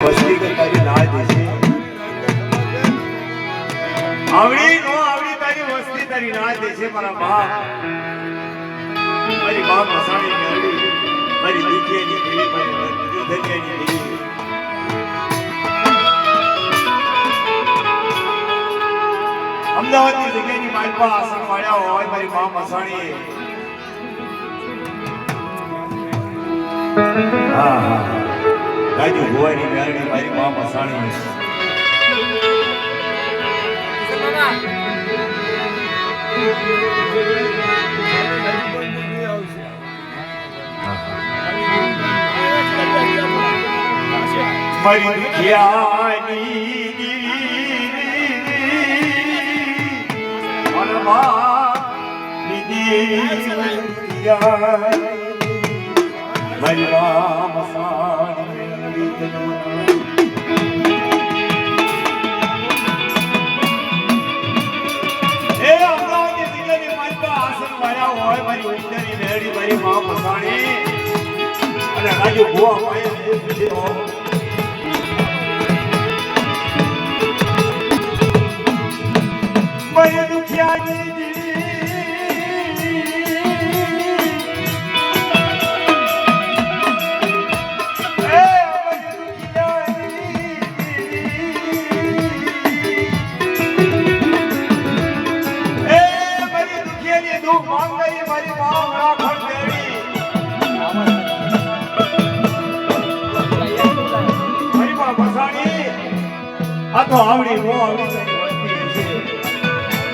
વસ્તી કરતાની ના દેશે આવડી નો આવડી તારી વસ્તી તારી ના દેશે મારા બાપ મારી બાપ મસાણી મેળી મારી દુખિયાની દેવી મારી ધન્યની દેવી અમદાવાદની જગ્યાની માલપા આસન વાળ્યા હોય મારી મા મસાણી હા હા રાજુ ભુવાની મેળણી મારી મા મસાણી મારી દુખિયાની મારી મા મસાણી એ અમદાવાદની જિલ્લાની માલપા આસન વાળ્યા હોય મારી ઉંદરની મેળી મારી મા મસાણી અને રાજુ ભુવા મારી દુખિયાની આ તો આવડી નો આવડી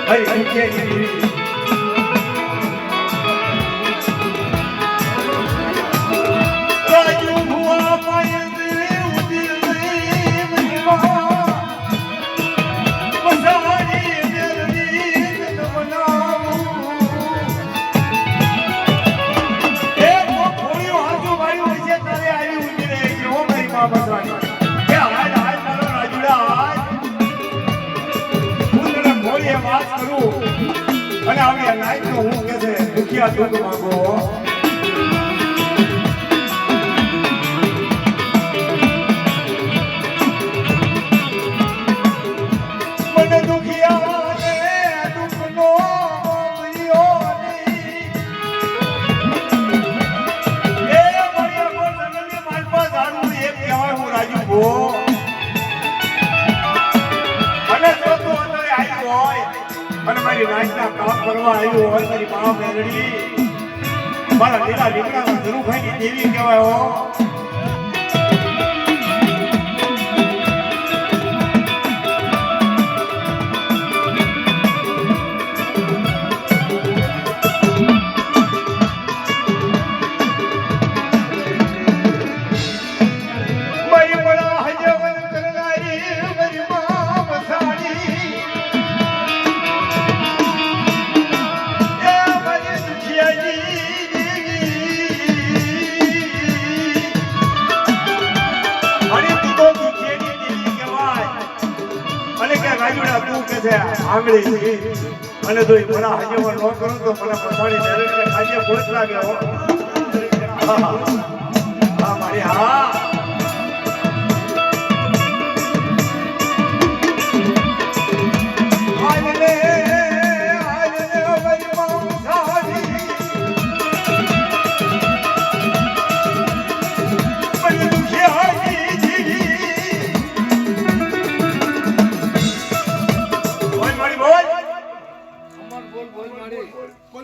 હરી દુખિયાની રાજુ ભુવા પાયે ઉદિર મસાણી જલ્દી બનાવું એ ખોળ્યો હાજુ ભાઈ હોય છે તારે આવી ઉદિર હો મારી મા મસાણી વાત કરું અને આવી લાઈફ નો હું કે છે દુખિયા દુઃખ માંગો મને દુખિયા ને દુઃખ નો મળ્યો નહીં એ મળ્યા પર જંગલની માલપા ઝાડવું એક કહેવાય હું રાજુ ભો અને મારી નાચના કામ કરવા આવ્યું હોય મારી મા મેલડી મારા લીલા લીમડાના ધરુભાઈની દેવી કહેવાય હો આંગળી અને જો મને હજેવર ન કરું તો મને મસાણી મેળવીને ખાજે ભૂખ લાગે હો હા મારી હા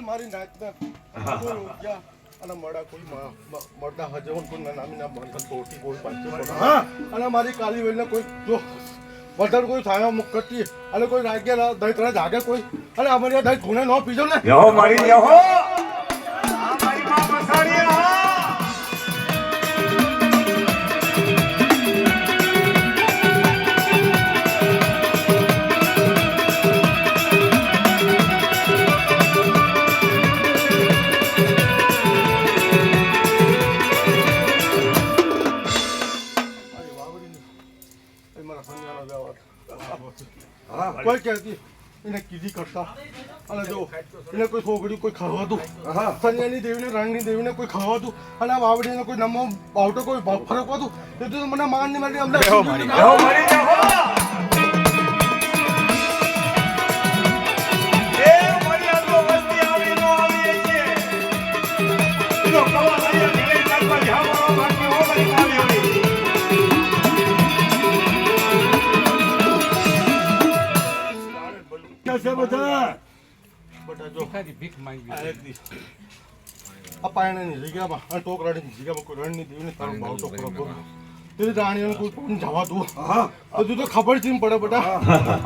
મારી નાચના અને મળા કોઈ મળતા હજવન કોઈ નામી ના બંધ તોટી કોઈ પાંચો હા અને મારી કાલી વેલને કોઈ જો વધર કોઈ થાય મુક્તિ અને કોઈ રાગ્યા દઈ ત્રણ જાગે કોઈ અને અમારી દઈ ખૂણે ન પીજો ને યો મારી યો આ મારી મા મસાણી કોઈ કહેતી એને કીધી કરતા અને જો એને કોઈ છોકરી કોઈ ખાવાતું સન્યાની દેવીને રણની દેવીને કોઈ ખાવાતું અને આ વાવડીને કોઈ નમો બાવટો કોઈ ફરક હતું એ તો મને માનની માટે અમને બેહો મારી જાઓ. એ મારી આ તો વસ્તી આવી નો આવી છે. જો કવા લઈ નીકળી કાઢવા જાવાનો બાકી હો મારી કાલી હોય. કેસે બધા જો આ પાયણાની જગ્યામાં અને ટોકરાની જગ્યામાં કોઈ રણની દેવીને તારો બાવટો કરો તે રાણીઓને કોઈ પણ જવા દો હજુ તો ખબર છે પડે બધા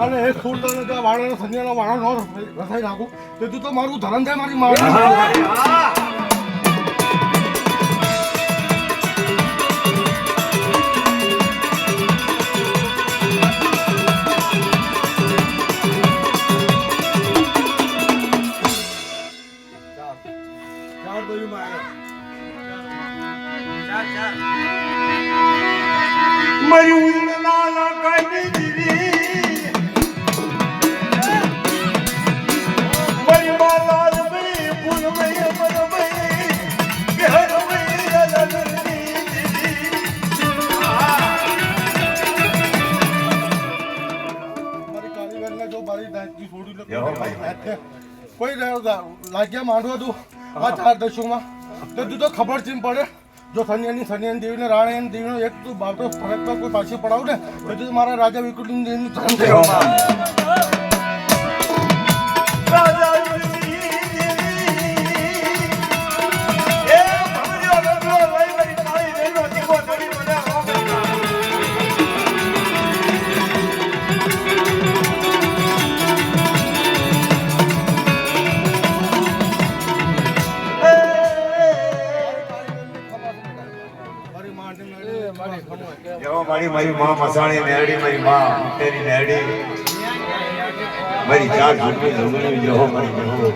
અને એ છોડતાને ત્યાં વાળાનો સંજ્ઞાનો વાળો ન રસાઈ નાખું તે તું તો મારું ધરમ થાય મારી મારી મારી ઉડના ના કાઈ દીવી મારી માલાલ મે ફૂલ મે મન મે ઘર મે લલની દીવી મારી કાલીવાલને જો મારી દાંતની છોડી લે કોઈ લાગ્યા માંડવા તું આ 4 દશોમાં તો તું તો ખબર છે પડે જો સન્યાની દેવીને રાણી દેવીનો એક તું બાવટો ફરક કોઈ પાછી પડાવું ને તો તું મારા રાજા વિકૃતિની દેવીનું ધન થયો રાજા વિકૃતિની દેવી એ ભમજો રંગો લઈ મારી કાળી દેવીનો દીવો કરી મને મારી માં મસાણી મેરડી મારી માં તેરી મેરડી મારી ચાર ઝૂંપડી ઝૂંપડી જો મારી જો